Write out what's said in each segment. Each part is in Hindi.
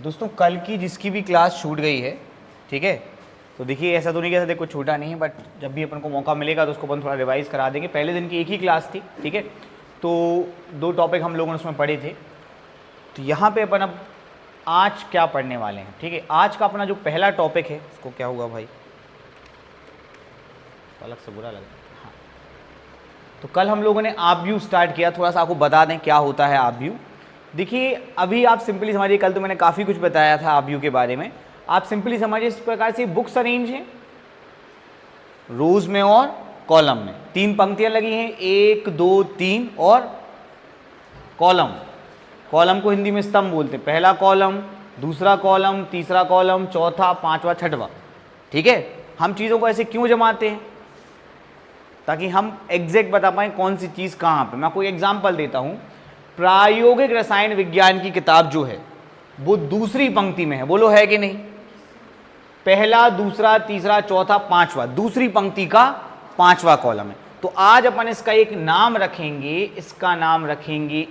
दोस्तों कल की जिसकी भी क्लास छूट गई है, ठीक है, तो देखिए ऐसा तो नहीं कह सकते कुछ छूटा नहीं है, बट जब भी अपन को मौका मिलेगा तो उसको अपन थोड़ा रिवाइज करा देंगे। पहले दिन की एक ही क्लास थी, ठीक है, तो 2 टॉपिक हम लोगों ने उसमें पढ़े थे। तो यहाँ पे अपन अब आज क्या पढ़ने वाले हैं, ठीक है। आज का अपना जो पहला टॉपिक है, उसको क्या हुआ भाई, अलग से बुरा लग रहा है। हाँ, तो कल हम लोगों ने आप व्यू स्टार्ट किया, थोड़ा सा आपको बता दें क्या होता है आप व्यू। देखिए अभी आप सिंपली समझिए, कल तो मैंने काफ़ी कुछ बताया था आप व्यू के बारे में। आप सिंपली समझिए इस प्रकार से बुक्स अरेंज हैं रोज में और कॉलम में, 3 पंक्तियां लगी हैं, 1 2 3 और कॉलम। कॉलम को हिंदी में स्तंभ बोलते हैं, पहला कॉलम, दूसरा कॉलम, तीसरा कॉलम, चौथा, पांचवा, छठवां, ठीक है। हम चीज़ों को ऐसे क्यों जमाते हैं, ताकि हम एग्जैक्ट बता पाएं कौन सी चीज़ कहाँ पे। मैं कोई एग्जांपल देता हूँ, प्रायोगिक रसायन विज्ञान की किताब जो है वो दूसरी पंक्ति में है, बोलो है कि नहीं। पहला, दूसरा, तीसरा, चौथा, पांचवा, दूसरी पंक्ति का 5वां कॉलम है। तो आज अपन इसका एक नाम रखेंगे, इसका नाम रखेंगे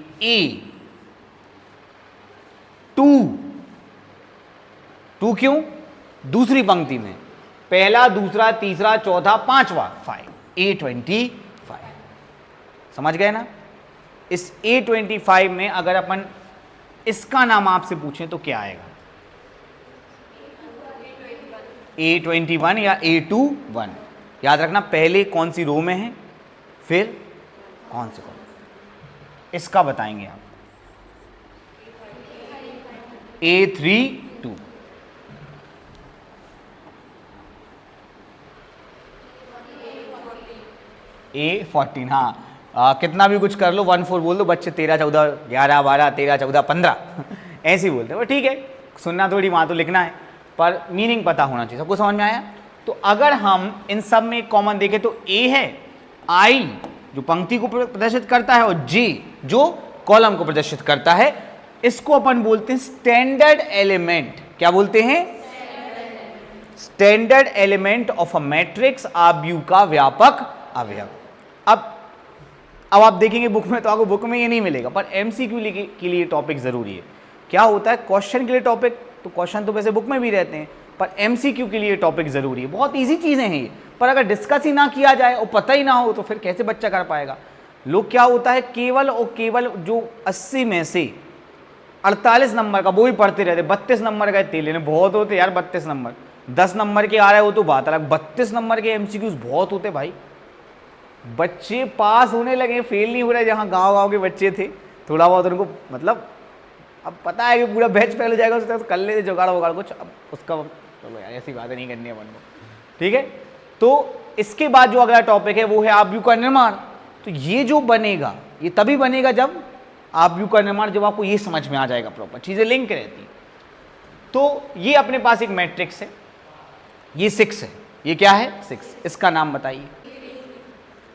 टू क्यों, दूसरी पंक्ति में पहला, दूसरा, तीसरा, चौथा, पांचवा, 5, A25। समझ गए ना। इस A25 में अगर अपन इसका नाम आपसे पूछें तो क्या आएगा, A21 या A21। याद रखना पहले कौन सी रो में है, फिर कौन से कॉलम, इसका बताएंगे आप। A32, A14। हाँ, कितना भी कुछ कर लो, 1 4 बोल दो, बच्चे 13 14 11 12 13 14 15 ऐसे ही बोलते हैं। वो ठीक है, सुनना थोड़ी, वहाँ तो लिखना है, पर मीनिंग पता होना चाहिए। सबको समझ में आया। तो अगर हम इन सब में कॉमन देखें तो ए है, आई जो पंक्ति को प्रदर्शित करता है और जे जो कॉलम को प्रदर्शित करता है, इसको अपन बोलते हैं स्टैंडर्ड एलिमेंट। क्या बोलते हैं, standard element of a matrix, आव्यूह का व्यापक अवयव। अब आप देखेंगे बुक में, तो आपको बुक में ये नहीं मिलेगा, पर एमसीक्यू के लिए टॉपिक जरूरी है। क्या होता है, क्वेश्चन के लिए टॉपिक, तो क्वेश्चन तो वैसे बुक में भी रहते हैं, पर एमसीक्यू के लिए टॉपिक जरूरी है। बहुत इजी चीजें हैं ये, पर अगर डिस्कस ही ना किया जाए और पता ही ना हो तो फिर कैसे बच्चा कर पाएगा। लोग क्या होता है, केवल और केवल जो 80 में से 48 नंबर का वो भी पढ़ते रहते, 32 नंबर का तेल लेने बहुत होते यार। 32 नंबर 10 नंबर के आ रहे हो तो बात अलग, 32 नंबर के एमसीक्यूज बहुत होते भाई। बच्चे पास होने लगे, फेल नहीं हो रहे। जहाँ गांव के बच्चे थे, थोड़ा बहुत उनको मतलब अब पता है कि पूरा बैच फेल हो जाएगा, उसका तो कर लेते जुगाड़ वगाड़ कुछ। अब उसका चलो यार ऐसी बातें नहीं करनी है अपन को, ठीक है। तो इसके बाद जो अगला टॉपिक है वो है आव्यूह का निर्माण। तो ये जो बनेगा ये तभी बनेगा जब आव्यूह का निर्माण, जब आपको ये समझ में आ जाएगा, प्रॉपर चीजें लिंक रहती है। तो ये अपने पास एक मैट्रिक्स है, ये 6 है। ये क्या है, 6। इसका नाम बताइए,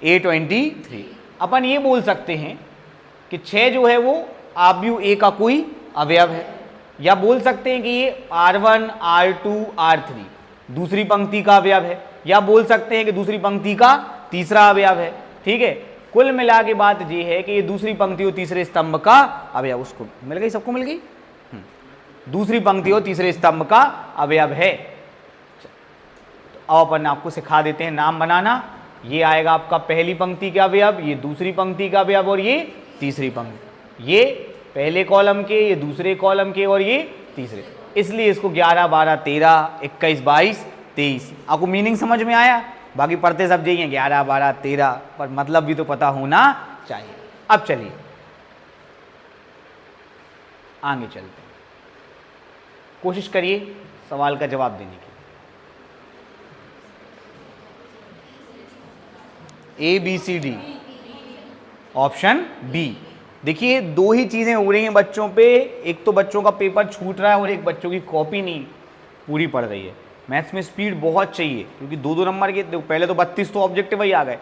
A23। अपन ये बोल सकते हैं कि 6 जो है वो आव्यूह ए का कोई अवयव है, या बोल सकते हैं कि ये R1 R2 R3 दूसरी पंक्ति का अवयव है, या बोल सकते हैं कि दूसरी पंक्ति का तीसरा अवयव है, ठीक है। कुल मिला के बात ये है कि ये दूसरी पंक्ति और तीसरे स्तंभ का अवयव, उसको मिल गई, सबको मिल गई। दूसरी पंक्ति और तीसरे स्तंभ का अवयव है। अब अपन आपको सिखा देते हैं नाम बनाना। ये आएगा आपका पहली पंक्ति का अवयव, ये दूसरी पंक्ति का अवयव और ये तीसरी पंक्ति, ये पहले कॉलम के, ये दूसरे कॉलम के और ये तीसरे। इसलिए इसको 11 12 13 21 22 23। आपको मीनिंग समझ में आया। बाकी पढ़ते सब यही हैं, 11 12 13, पर मतलब भी तो पता होना चाहिए। अब चलिए आगे चलते हैं, कोशिश करिए सवाल का जवाब देने की। ABCD, option B. देखिए 2 ही चीजें हो रही हैं बच्चों पे, एक तो बच्चों का पेपर छूट रहा है और एक बच्चों की कॉपी नहीं पूरी पड़ रही है। मैथ्स में स्पीड बहुत चाहिए, क्योंकि 2 नंबर के पहले तो 32 तो ऑब्जेक्टिव ही आ गए।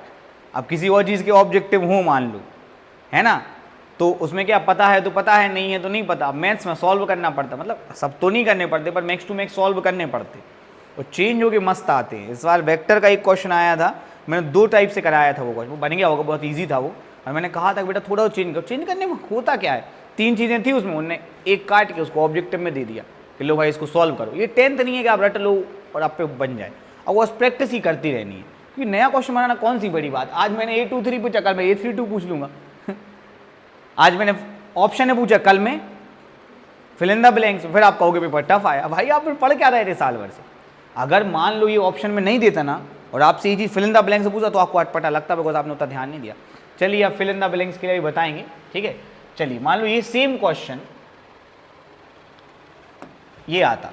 अब किसी और चीज़ के ऑब्जेक्टिव हो मान लो, है ना, तो उसमें क्या पता है तो पता है, नहीं है तो नहीं पता। मैथ्स में सॉल्व करना पड़ता, मतलब सब तो नहीं करने पड़ते, पर मैक्स टू मैक्स सॉल्व करने पड़ते और चेंज होके मस्त आते हैं। इस बार वेक्टर का एक क्वेश्चन आया था, मैंने 2 टाइप से कराया था वो क्वेश्चन, वो बन गया होगा, बहुत ईजी था वो। और मैंने कहा था बेटा थोड़ा चेंज करो। चेंज करने में होता क्या है, 3 चीज़ें थी उसमें, उन्होंने एक काट के उसको ऑब्जेक्टिव में दे दिया, कि लो भाई इसको सॉल्व करो। ये 10th नहीं है कि आप रट लो और आप पे बन जाए, और वो प्रैक्टिस ही करती रहनी है, क्योंकि नया क्वेश्चन बनाना कौन सी बड़ी बात। आज मैंने A23 पूछा, कल मैं A32 पूछ लूंगा आज मैंने ऑप्शन ने पूछा, कल मैं फिल इन द ब्लैंक्स, फिर आप कहोगे पेपर टफ आया। भाई आप फिर पढ़ क्या रहे थे साल भर से? अगर मान लो ये ऑप्शन में नहीं देता ना और आपसे ये चीज़ फिल इन द ब्लैंक्स से पूछा तो आपको अटपटा लगता, बिकॉज आपने उतना ध्यान नहीं दिया। चलिए अब फिल इन द ब्लैंक्स के लिए भी बताएंगे, ठीक है। चलिए मान लो ये सेम क्वेश्चन ये आता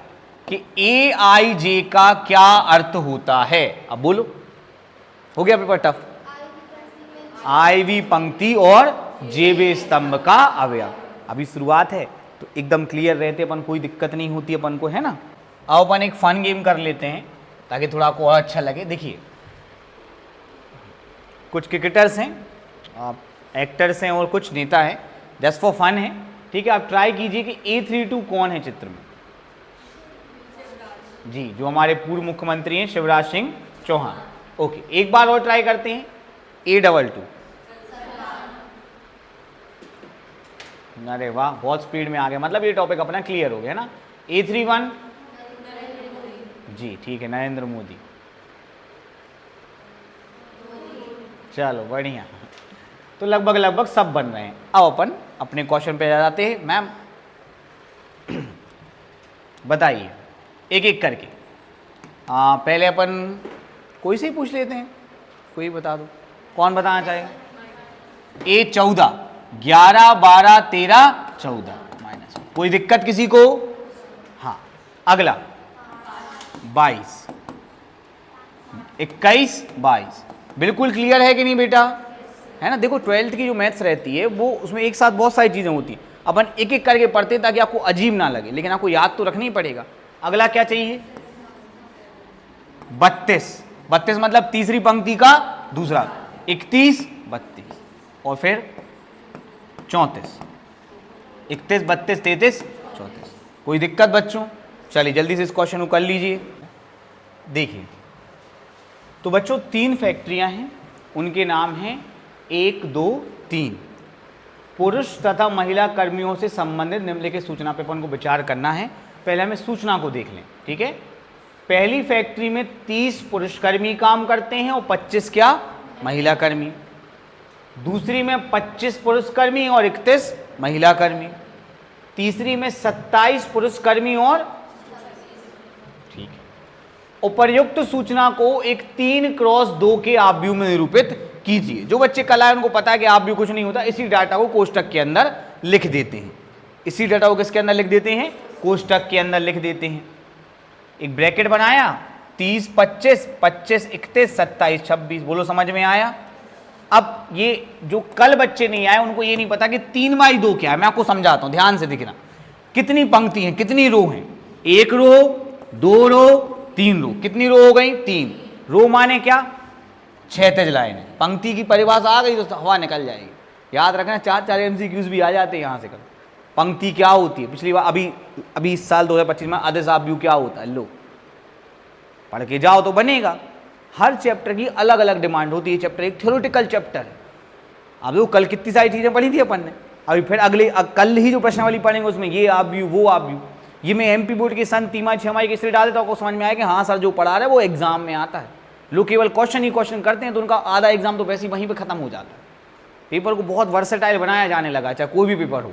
कि AIJ का क्या अर्थ होता है। अब बोलो, हो गया पेपर टफ। IV पंक्ति और JV स्तंभ का अवयव। अभी शुरुआत है तो एकदम क्लियर रहते अपन, कोई दिक्कत नहीं होती अपन को, है ना। अब अपन एक फन गेम कर लेते हैं ताकि थोड़ा आपको और अच्छा लगे। देखिए कुछ क्रिकेटर्स हैं, एक्टर्स हैं और कुछ नेता हैं, जस्ट फॉर फन है, ठीक है। आप ट्राई कीजिए कि A32 कौन है चित्र में। जी, जो हमारे पूर्व मुख्यमंत्री हैं शिवराज सिंह चौहान। ओके, एक बार और ट्राई करते हैं। A22। अरे वाह, बहुत स्पीड में आ गया, मतलब ये टॉपिक अपना क्लियर हो गया ना। A31 जी ठीक है, नरेंद्र मोदी। चलो बढ़िया, तो लगभग लगभग सब बन रहे हैं। अब अपन अपने क्वेश्चन पे आ जाते हैं। मैम बताइए एक एक करके। पहले अपन कोई से ही पूछ लेते हैं, कोई बता दो, कौन बताना चाहेगा? A14, 11, 12, 13, 14 माइनस, कोई दिक्कत किसी को? हाँ, अगला 22, 21, 22, बिल्कुल क्लियर है कि नहीं बेटा? है ना। देखो 12th की जो मैथ्स रहती है वो, उसमें एक साथ बहुत सारी चीज़ें होती हैं, अपन एक एक करके पढ़ते हैं ताकि आपको अजीब ना लगे, लेकिन आपको याद तो रखना ही पड़ेगा। अगला क्या चाहिए? 32, 32 मतलब तीसरी पंक्ति का दूसरा। 31, 32 और फिर 34, 31, 32, 33, 34। कोई दिक्कत बच्चों? चलिए जल्दी से इस क्वेश्चन को कर लीजिए। देखिए तो बच्चों 3 फैक्ट्रियां हैं, उनके नाम हैं 1, 2, 3। पुरुष तथा महिला कर्मियों से संबंधित निम्नलिखित सूचना पे अपन को विचार करना है। पहले हमें सूचना को देख लें, ठीक है। पहली फैक्ट्री में 30 पुरुष कर्मी काम करते हैं और 25 क्या? महिला कर्मी। दूसरी में 25 पुरुष कर्मी और 31 महिला कर्मी। तीसरी में 27 पुरुष कर्मी और, ठीक है। उपर्युक्त सूचना को एक 3x2 के आव्यूह में निरूपित कीजिए। जो बच्चे कल आए उनको पता है कि आव्यूह कुछ नहीं होता, इसी डाटा को कोष्टक के अंदर लिख देते हैं। इसी डाटा को किसके अंदर लिख देते हैं? कोष्टक के अंदर लिख देते हैं। एक ब्रैकेट बनाया, 30, 25, 25, 31, 27, 26। बोलो समझ में आया? अब ये जो कल बच्चे नहीं आए उनको ये नहीं पता कि 3/2 क्या है। मैं आपको समझाता हूं, ध्यान से देखना। कितनी पंक्ति हैं, कितनी रो हैं? 1 रो, 2 रो, 3 रो। कितनी रो हो गई? 3 रो। माने क्या? क्षैतिज लाइन है। पंक्ति की परिभाषा आ गई तो हवा निकल जाएगी। याद रखना, 4 MCQs भी आ जाते हैं यहाँ से। कर पंक्ति क्या होती है? पिछली बार अभी इस साल 2025 में आदेश आव्यूह क्या होता है? लो पढ़ के जाओ तो बनेगा। हर चैप्टर की अलग अलग डिमांड होती है। चैप्टर एक थ्योरेटिकल चैप्टर है। अब देखो कल कितनी सारी चीजें पढ़ी थी अपन ने, अभी फिर कल ही जो प्रश्नावली पढ़ेंगे उसमें ये आव्यूह वो आव्यूह। ये मैं MP बोर्ड के सन 3 6 के डाल देता हूँ, आपको समझ में आया कि हाँ सर जो पढ़ा रहा है वो एग्जाम में आता है। लोग केवल क्वेश्चन ही क्वेश्चन करते हैं तो उनका आधा एग्जाम तो वैसे ही वहीं पे खत्म हो जाता है। पेपर को बहुत वर्सेटाइल बनाया जाने लगा, चाहे कोई भी पेपर हो।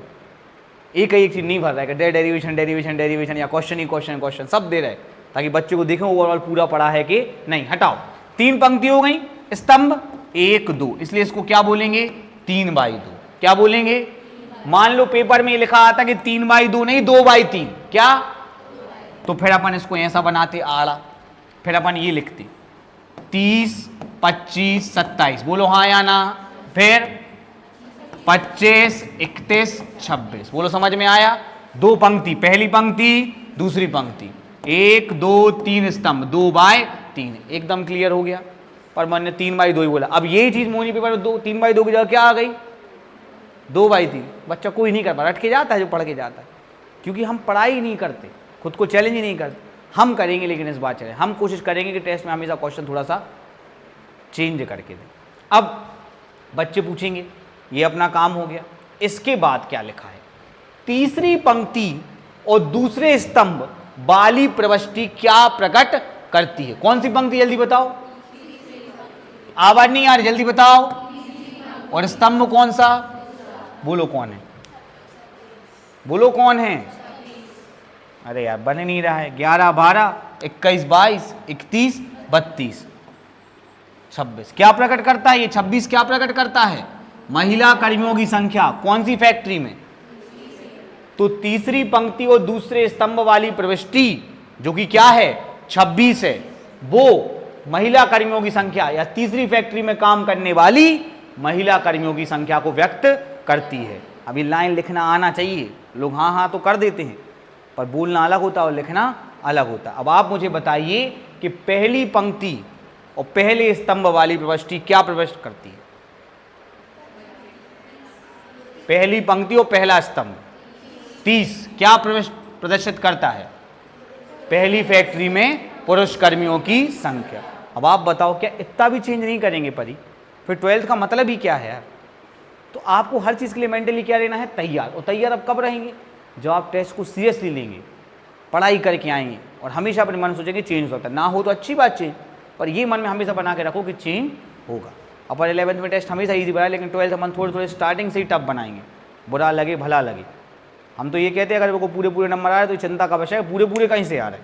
एक चीज नहीं भर रहा है, डेरिवेशन डेरिवेशन डेरिवेशन या क्वेश्चन ही क्वेश्चन क्वेश्चन सब दे रहे, ताकि बच्चे को देखें ओवरऑल पूरा पढ़ा है कि नहीं। हटाओ, 3 पंक्ति हो गई, स्तंभ 1, 2, इसलिए इसको क्या बोलेंगे? 3/2। क्या बोलेंगे? मान लो पेपर में लिखा आता कि 3/2 नहीं 2/3, क्या? तो फिर अपन इसको ऐसा बनाते आड़ा, फिर अपन ये लिखते 30, 25, 27। बोलो हाँ या ना? फिर 25, 31, 26। बोलो समझ में आया? 2 पंक्ति, पहली पंक्ति दूसरी पंक्ति, 1, 2, 3 स्तंभ, 2/3। एकदम क्लियर हो गया। पर मैंने 3/2 ही बोला। अब यही चीज मोनी पेपर में 3/2 की जगह क्या आ गई? 2/3। बच्चा कोई नहीं कर पा, रट के जाता है जो पढ़ के जाता है, क्योंकि हम पढ़ाई नहीं करते, खुद को चैलेंज ही नहीं करते। हम करेंगे, लेकिन इस बात चले हम कोशिश करेंगे कि टेस्ट में हमेशा क्वेश्चन थोड़ा सा चेंज करके दें। अब बच्चे पूछेंगे, ये अपना काम हो गया, इसके बाद क्या लिखा है? तीसरी पंक्ति और दूसरे स्तंभ वाली प्रविष्टि क्या प्रकट करती है? कौन सी पंक्ति? जल्दी बताओ, आवाज नहीं आ रही, जल्दी बताओ। और स्तंभ कौन सा? बोलो कौन है, बोलो कौन है? अरे यार बन नहीं रहा है। 11, 12, 21, 22, 31, 32, 26 क्या प्रकट करता है? ये 26 क्या प्रकट करता है? महिला कर्मियों की संख्या। कौन सी फैक्ट्री में? तो तीसरी पंक्ति और दूसरे स्तंभ वाली प्रविष्टि जो कि क्या है? 26 है, वो महिला कर्मियों की संख्या या तीसरी फैक्ट्री में काम करने वाली महिला कर्मियों की संख्या को व्यक्त करती है। अभी लाइन लिखना आना चाहिए। लोग हाँ हाँ तो कर देते हैं, पर बोलना अलग होता है और लिखना अलग होता है। अब आप मुझे बताइए कि पहली पंक्ति और पहले स्तंभ वाली प्रविष्टि क्या प्रविष्ट करती है? पहली पंक्ति और पहला स्तंभ 30 क्या प्रदर्शित करता है? पहली फैक्ट्री में पुरुष कर्मियों की संख्या। अब आप बताओ, क्या इतना भी चेंज नहीं करेंगे परी? फिर 12th का मतलब ही क्या है यार? तो आपको हर चीज़ के लिए मेंटली क्या लेना है? तैयार। और तैयार अब कब रहेंगे? जब आप टेस्ट को सीरियसली लेंगे, पढ़ाई करके आएंगे और हमेशा अपने मन सोचेंगे चेंज हो सकता है। ना हो तो अच्छी बात चेंज, पर ये मन में हमेशा बना के रखो कि चेंज होगा। अपन 11th में टेस्ट हमेशा ईजी बनाए, लेकिन 12th में थोड़े थोड़े स्टार्टिंग से ही टफ बनाएंगे, बुरा लगे भला लगे। हम तो ये कहते हैं अगर वो पूरे नंबर आ रहे तो चिंता का विषय है, पूरे कहीं से आ रहे,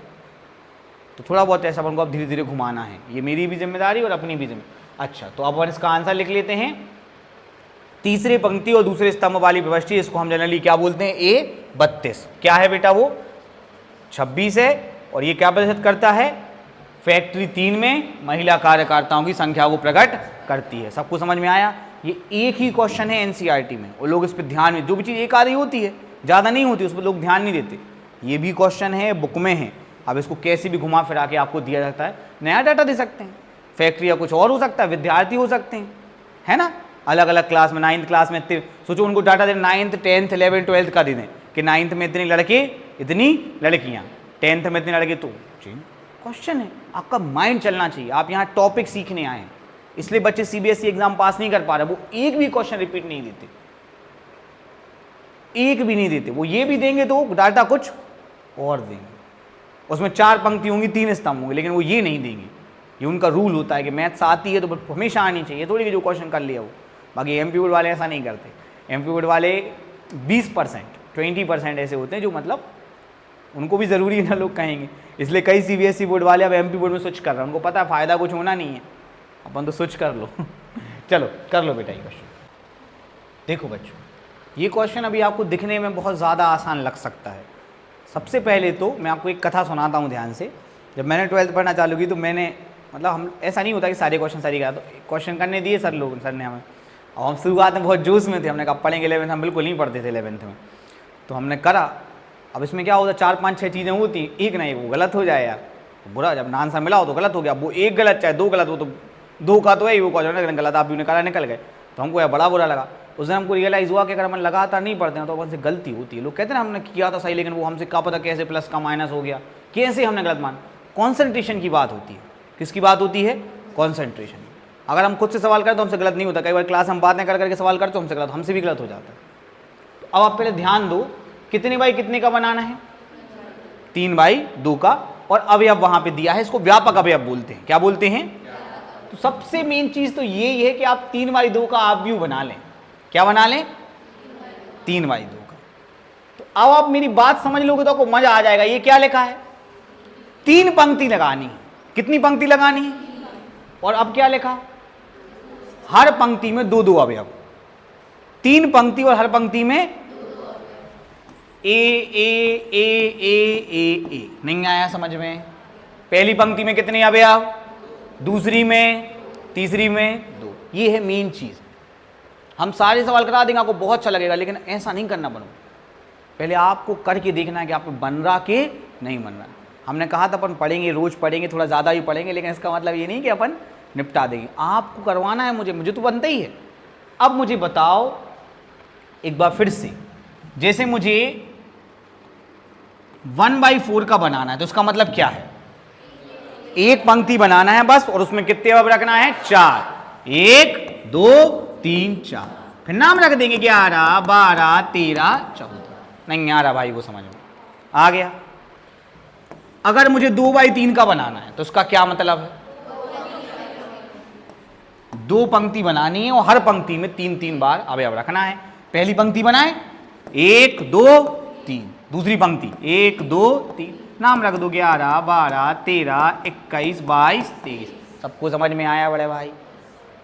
तो थोड़ा बहुत ऐसा अपन को अब धीरे धीरे घुमाना है। ये मेरी भी जिम्मेदारी और अपनी भी जिम्मेदारी। अच्छा, तो अब अपन इसका आंसर लिख लेते हैं। तीसरे पंक्ति और दूसरे स्तंभ वाली प्रविष्टि, इसको हम जनरली क्या बोलते हैं? A32 क्या है बेटा? वो 26 है। और ये क्या प्रदर्शित करता है? फैक्ट्री 3 में महिला कार्यकर्ताओं की संख्या को प्रकट करती है। सबको समझ में आया? ये एक ही क्वेश्चन है एनसीईआरटी में, और लोग इस पर ध्यान में, जो भी चीज़ एक आधी होती है ज़्यादा नहीं होती, उस पर लोग ध्यान नहीं देते। ये भी क्वेश्चन है, बुक में है। अब इसको कैसे भी घुमा फिरा के आपको दिया जाता है। नया डाटा दे सकते हैं, फैक्ट्री या कुछ और हो सकता है, विद्यार्थी हो सकते हैं, है ना, अलग अलग क्लास में। 9th क्लास में इतने सोचो, उनको डाटा दे 9th 10th 11th 12th का दे दें कि 9th में इतने लड़के इतनी लड़कियाँ, 10th में इतने लड़के। तो क्वेश्चन है, आपका माइंड चलना चाहिए। आप यहाँ टॉपिक सीखने आए हैं, इसलिए बच्चे सीबीएसई एग्जाम पास नहीं कर पा रहे। वो एक भी क्वेश्चन रिपीट नहीं देते, एक भी नहीं देते। वो ये भी देंगे तो डाटा कुछ और देंगे, उसमें 4 पंक्ति होंगी 3 स्तंभ होंगे, लेकिन वो ये नहीं देंगे। ये उनका रूल होता है कि मैथ्स आती है तो हमेशा आनी चाहिए, थोड़ी कि जो क्वेश्चन कर लिया वो। बाकी एमपी बोर्ड वाले ऐसा नहीं करते। एमपी बोर्ड वाले 20% 20% ऐसे होते हैं जो मतलब उनको भी ज़रूरी है ना, लोग कहेंगे। इसलिए कई सीबीएसई बोर्ड वाले अब एमपी बोर्ड में स्विच कर रहे हैं। उनको पता है फ़ायदा कुछ होना नहीं है, अपन तो स्विच कर लो। चलो कर लो बेटा ये क्वेश्चन। देखो बच्चों, ये क्वेश्चन अभी आपको दिखने में बहुत ज़्यादा आसान लग सकता है। सबसे पहले तो मैं आपको एक कथा सुनाता हूँ ध्यान से। जब मैंने 12th पढ़ना चालू की तो मैंने मतलब हम ऐसा नहीं होता कि सारे क्वेश्चन सारी करा, तो क्वेश्चन करने दिए सर ने हमें। और हम शुरुआत में बहुत जोश में थे, हमने कहा पढ़ेंगे। 11th हम बिल्कुल नहीं पढ़ते थे 11th में, तो हमने करा। अब इसमें क्या होता है, 4-5-6 चीज़ें होती, एक नहीं वो गलत हो जाए यार, तो बुरा। जब आंसर मिला हो तो गलत हो गया, वो एक गलत चाहे 2 गलत हो, तो 2 का तो है ही वो क्वेश्चन गलत, आप भी निकाला निकल गए। तो हमको यार बड़ा बुरा लगा। उस दिन हमको रियलाइज़ हुआ कि अगर हम लगातार नहीं पढ़ते हैं तो अपन से गलती होती है। लोग कहते हैं ना हमने किया था सही, लेकिन वो हमसे क्या पता कैसे प्लस का माइनस हो गया, कैसे हमने गलत मान। कॉन्सेंट्रेशन की बात होती है। किसकी बात होती है? कॉन्सेंट्रेशन। अगर हम खुद से सवाल करें तो हमसे गलत नहीं होता। कई बार क्लास हम बातें कर करके सवाल करते तो हमसे गलत, हमसे भी गलत हो जाता है। तो अब आप पहले ध्यान दो, कितने बाई कितने का बनाना है? 3/2 का। और अवयव वहां पे दिया है, इसको व्यापक अवयव बोलते हैं। क्या बोलते हैं? तो सबसे मेन चीज तो यही है कि आप 3/2 का आव्यूह बना लें। क्या बना लें? 3/2 का। तो अब आप मेरी बात समझ लोगे तो आपको मजा आ जाएगा। ये क्या लिखा है? 3 पंक्ति लगानी है। कितनी पंक्ति लगानी है? और अब क्या लिखा? हर पंक्ति में 2-2 अवयव। 3 पंक्ति और हर पंक्ति में ए ए ए ए ए ए। नहीं आया समझ में? पहली पंक्ति में कितने अवयव? दूसरी में, तीसरी में 2। ये है मेन चीज। हम सारे सवाल करा देंगे, आपको बहुत अच्छा लगेगा, लेकिन ऐसा नहीं करना बनो। पहले आपको करके देखना है कि आपको बन रहा कि नहीं बन रहा। हमने कहा था अपन पढ़ेंगे, रोज पढ़ेंगे, थोड़ा ज़्यादा भी पढ़ेंगे, लेकिन इसका मतलब ये नहीं कि अपन निपटा देंगे। आपको करवाना है, मुझे तो बनता ही है। अब मुझे बताओ एक बार फिर से, जैसे मुझे 1/4 का बनाना है तो इसका मतलब क्या है? एक पंक्ति बनाना है बस, और उसमें कितने अवयव रखना है? 4। 1 2 3 4। फिर नाम रख देंगे 11 12 13 14। नहीं आ रहा भाई वो समझ में? आ गया। अगर मुझे 2/3 का बनाना है तो उसका क्या मतलब है, 2 पंक्ति बनानी है और हर पंक्ति में 3-3 बार अवयव रखना है। पहली पंक्ति बनाए 1 2 3, दूसरी पंक्ति 1 2 3, नाम रख दो 11 12 13 21 22 23। सबको समझ में आया बड़े भाई?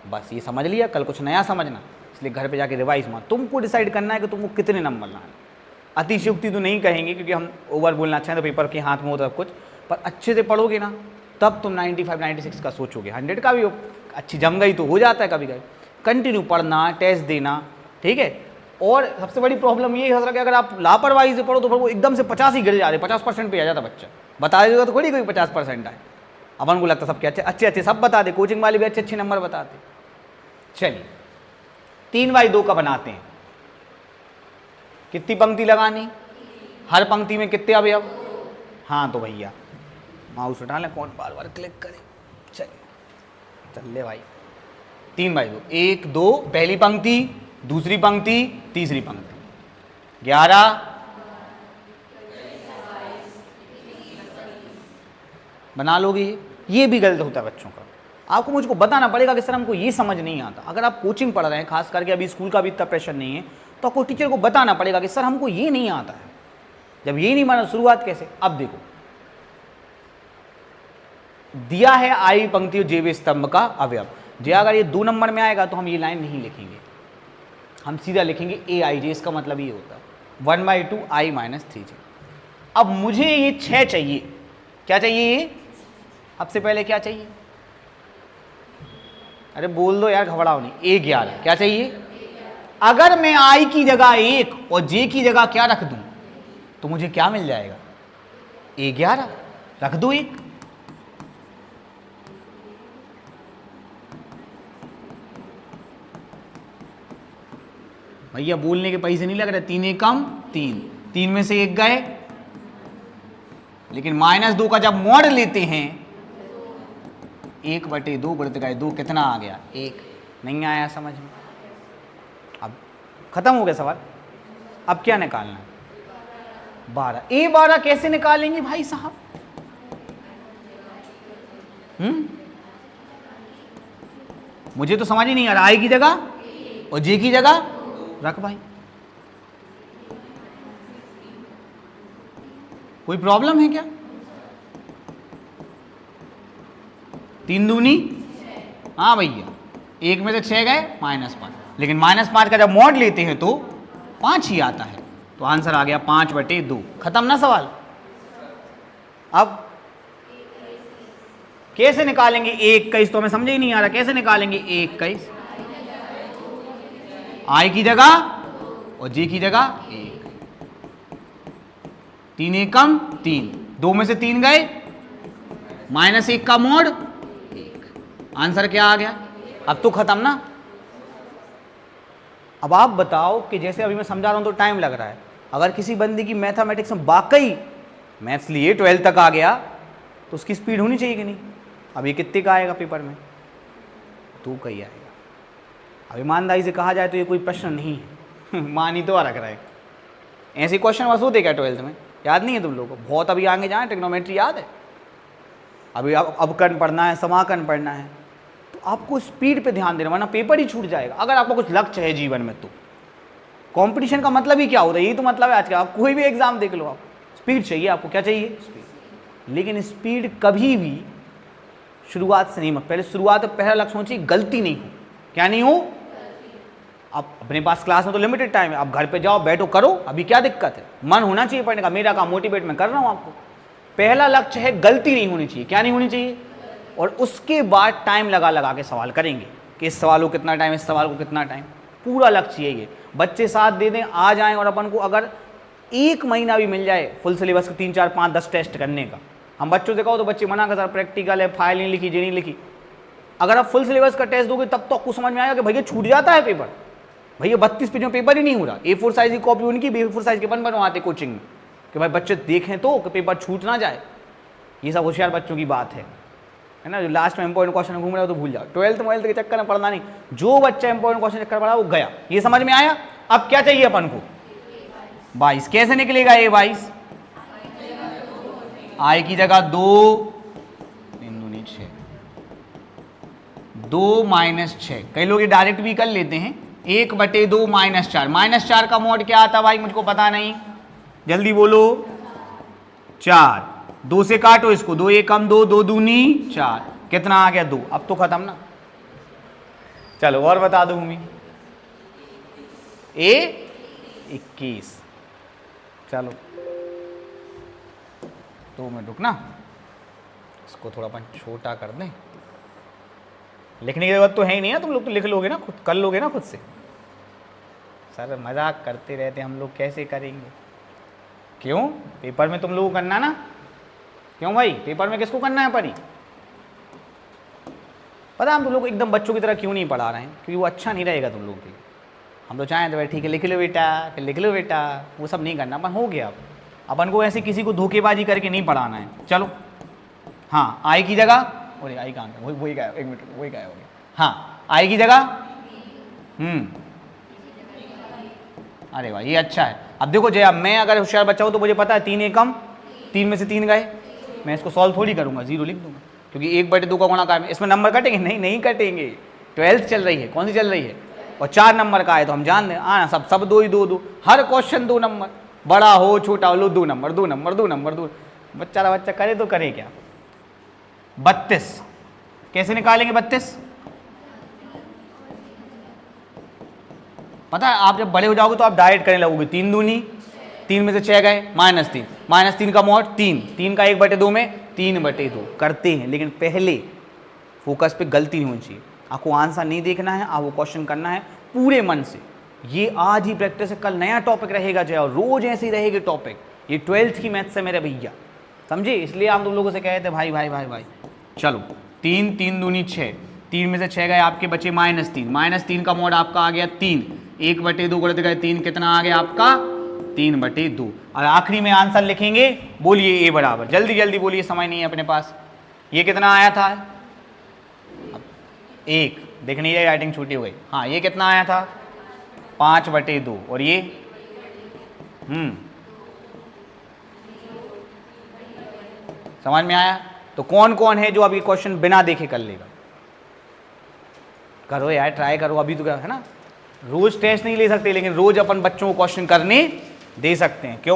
बस ये समझ लिया, कल कुछ नया समझना, इसलिए घर पे जाके रिवाइज मार। तुमको डिसाइड करना है कि तुमको कितने नंबर लाना। अतिशयोक्ति तो नहीं कहेंगे क्योंकि हम ओवर बोलना चाहें तो पेपर के हाथ में होता सब कुछ, पर अच्छे से पढ़ोगे ना तब तुम 95 96 का सोचोगे। 100 का भी अच्छी जम गई तो हो जाता है कभी कभी। कंटिन्यू पढ़ना, टेस्ट देना, ठीक है। और सबसे बड़ी प्रॉब्लम ये है कि अगर आप लापरवाही से पढ़ो तो फिर वो एकदम से 50 ही गिर जाते, 50% पे आ जाता बच्चा। बता देगा तो थोड़ी कोई 50% आए। अपन को लगता सबके अच्छे सब बता दे, कोचिंग वाले भी अच्छे नंबर बताते। चलिए 3/2 का बनाते हैं। कितनी पंक्ति लगानी, हर पंक्ति में कितने अवयव? हाँ तो भैया माउस उठा लें, कौन बार बार क्लिक करे। चलिए चल ले भाई। 3/2, 1 2 पहली पंक्ति, दूसरी पंक्ति, तीसरी पंक्ति, 11 बना लोगे। ये भी गलत होता है बच्चों का। आपको मुझको बताना पड़ेगा कि सर हमको ये समझ नहीं आता। अगर आप कोचिंग पढ़ रहे हैं, खास करके अभी स्कूल का भी इतना प्रेशर नहीं है, तो आपको टीचर को बताना पड़ेगा कि सर हमको ये नहीं आता है। जब ये नहीं माना शुरुआत कैसे? अब देखो दिया है आई पंक्ति और जेवे स्तंभ का अवयव। जे अगर ये 2 नंबर में आएगा तो हम ये लाइन नहीं लिखेंगे, हम सीधा लिखेंगे ए आई जे। इसका मतलब ये होता है 1/2 i - 3j। अब मुझे ये 6 चाहिए। क्या चाहिए ये? अब से पहले क्या चाहिए? अरे बोल दो यार, घबराओ नहीं। ए 11 क्या चाहिए? अगर मैं आई की जगह 1 और जे की जगह क्या रख दूं तो मुझे क्या मिल जाएगा? ए 11 रख दो 1। भैया बोलने के पैसे नहीं लग रहे। 3 1 कम 3, 3 में से 1 गए, लेकिन -2 का जब मॉड लेते हैं 1/2 बढ़ते गए 2, कितना आ गया? 1। नहीं आया समझ में? अब खत्म हो गया सवाल। अब क्या निकालना है? 12। ए 12 कैसे निकालेंगे भाई साहब? मुझे तो समझ ही नहीं आ रहा। आई की जगह और जे की जगह रख भाई। कोई प्रॉब्लम है क्या? 3 दूनी, हाँ भैया 1 में से 6 गए -5, लेकिन -5 का जब मॉड लेते हैं तो 5 ही आता है। तो आंसर आ गया 5/2। खत्म ना सवाल। अब कैसे निकालेंगे 21? तो हमें समझ ही नहीं आ रहा कैसे निकालेंगे 21। आई की जगह और जे की जगह 1। 3 1 कम 3, 2 में से 3 गए, -1 का मोड 1। आंसर क्या आ गया? अब तो खत्म ना। अब आप बताओ कि जैसे अभी मैं समझा रहा हूं तो टाइम लग रहा है। अगर किसी बंदे की मैथमेटिक्स में वाकई मैथ्स लिए 12 तक आ गया तो उसकी स्पीड होनी चाहिए कि नहीं? अब ये कितने का आएगा पेपर में? 2 का ही आएगा। अब ईमानदारी से कहा जाए तो ये कोई प्रश्न नहीं है। मान ही तो रख रहे हैं। ऐसे क्वेश्चन बस होते क्या 12th में? याद नहीं है तुम लोगों को? बहुत अभी आगे जाए, ट्रिग्नोमेट्री याद है? अभी अवकर्ण पढ़ना है, समाकलन पढ़ना है, तो आपको स्पीड पे ध्यान देना, वरना पेपर ही छूट जाएगा। अगर आपको कुछ लक्ष्य है जीवन में तो कंपटीशन का मतलब ही क्या होता है? यही तो मतलब है आज का। आप कोई भी एग्जाम देख लो, आप स्पीड चाहिए। आपको क्या चाहिए? स्पीड। लेकिन स्पीड कभी भी शुरुआत से नहीं मत। पहले शुरुआत में पहला लक्ष्य होना चाहिए गलती नहीं हो। क्या नहीं हो? आप अपने पास क्लास में तो लिमिटेड टाइम है, आप घर पे जाओ बैठो करो। अभी क्या दिक्कत है? मन होना चाहिए पढ़ने का। मेरा काम मोटिवेट मैं कर रहा हूँ आपको। पहला लक्ष्य है गलती नहीं होनी चाहिए। क्या नहीं होनी चाहिए? और उसके बाद टाइम लगा लगा के सवाल करेंगे कि इस सवाल को कितना टाइम, इस सवाल को कितना टाइम। पूरा लक्ष्य यही है। बच्चे साथ दे दें, आ जाएं, और अपन को अगर 1 महीना भी मिल जाए फुल सिलेबस का 3 4 5 10 टेस्ट करने का। हम बच्चों से कहो तो बच्चे मना कर, सर प्रैक्टिकल है, फाइल नहीं लिखी, जे नहीं लिखी। अगर आप फुल सिलेबस का टेस्ट दोगे तब तो आपको समझ में आएगा कि भैया छूट जाता है पेपर। भैया 32 पेज में पेपर ही नहीं हो रहा। A4 साइज की कॉपी उनकी, B4 साइज के बनवाते कोचिंग में कि भाई बच्चे देखें तो कि पेपर छूट ना जाए। ये सब होशियार बच्चों की बात है ना। जो लास्ट में इंपॉर्टेंट क्वेश्चन घूम रहा हो तो भूल जाओ। 12th के चक्कर में पढ़ना नहीं। जो बच्चा इंपॉर्टेंट क्वेश्चन चक्कर पढ़ा वो गया। ये समझ में आया? अब क्या चाहिए अपन को? 22। कैसे निकलेगा A22? आई की जगह 2, 3 दूनी 6, 2 माइनस 6। कई लोग ये डायरेक्ट भी कर लेते हैं, 1/2 -4। -4 का मोड क्या आता भाई, मुझको पता नहीं, जल्दी बोलो। 4, 2 से काटो इसको, 2 1 कम 2, 2 दूनी 4, कितना आ गया 2। अब तो खत्म ना। चलो और बता दो भूमि। ए 21। चलो 2 मिनट रुकना, इसको थोड़ा अपन छोटा कर दें। लिखने की जरूरत तो है ही नहीं है, तुम लोग तो लिख लोगे ना, खुद कर लोगे ना खुद से। सर मजाक करते रहते हम लोग, कैसे करेंगे? क्यों? पेपर में तुम लोगों को करना ना। क्यों भाई, पेपर में किसको करना है परी? पता हम तुम लोग एकदम बच्चों की तरह क्यों नहीं पढ़ा रहे हैं? क्योंकि वो अच्छा नहीं रहेगा तुम लोगों के लिए। हम तो चाहें तो भाई ठीक है लिख लो बेटा, फिर लिख लो बेटा, वो सब नहीं करना। अपन हो गया, अपन को ऐसे किसी को धोखेबाजी करके नहीं पढ़ाना है। चलो हाँ, आई की जगह, अरे आई कहाँ गया, वही गया, 1 मिनट वही गया हो गया। हाँ, आई की जगह अरे वाह ये अच्छा है। अब देखो जय, मैं अगर होशियार बच्चा हूँ तो मुझे पता है 3 एकम 3 में से 3 गए, मैं इसको सॉल्व थोड़ी करूँगा, 0 लिख दूंगा, क्योंकि 1/2 का गुणाकार में इसमें नंबर कटेंगे? नहीं कटेंगे। 12th चल रही है, कौन सी चल रही है? और 4 नंबर का है तो हम जान दें सब 2 ही 2 हर क्वेश्चन 2 नंबर, बड़ा हो छोटा हो लो 2 नंबर 2 नंबर 2 नंबर 2। बच्चा करे तो करे क्या? 32 कैसे निकालेंगे? 32 पता है, आप जब बड़े हो जाओगे तो आप डायरेक्ट करने लगोगे। 3 दूनी 3 में से 6 गए, -3, -3 का मोड 3, 3 का 1/2 में 3/2 करते हैं। लेकिन पहले फोकस पे गलती नहीं होनी चाहिए। आपको आंसर नहीं देखना है, आपको क्वेश्चन करना है पूरे मन से। ये आज ही प्रैक्टिस है, कल नया टॉपिक रहेगा जय, और रोज ऐसे ही रहेगी टॉपिक। ये 12th की मैथ्स है मेरे भैया, समझे? इसलिए हम तुम लोगों से कहे थे भाई भाई भाई भाई। चलो 3, 3 दूनी 6, 3 में से 6 गए, आपके बचे -3, -3 का मोड आपका आ गया 3, 1/2 करते गए 3, कितना आ गया आपका? 3/2। और आखिरी में आंसर लिखेंगे, बोलिए ए बराबर, जल्दी जल्दी बोलिए, समय नहीं है अपने पास। ये कितना आया था? 1, देख नहीं रही, राइटिंग छोटी हो गई। हाँ ये कितना आया था? 5/2। और ये समझ में आया? तो कौन कौन है जो अभी क्वेश्चन बिना देखे कर लेगा? करो यार, ट्राई करो। अभी तो क्या है ना, रोज टेस्ट नहीं ले सकते, लेकिन रोज अपन बच्चों को क्वेश्चन करने दे सकते हैं। क्यों?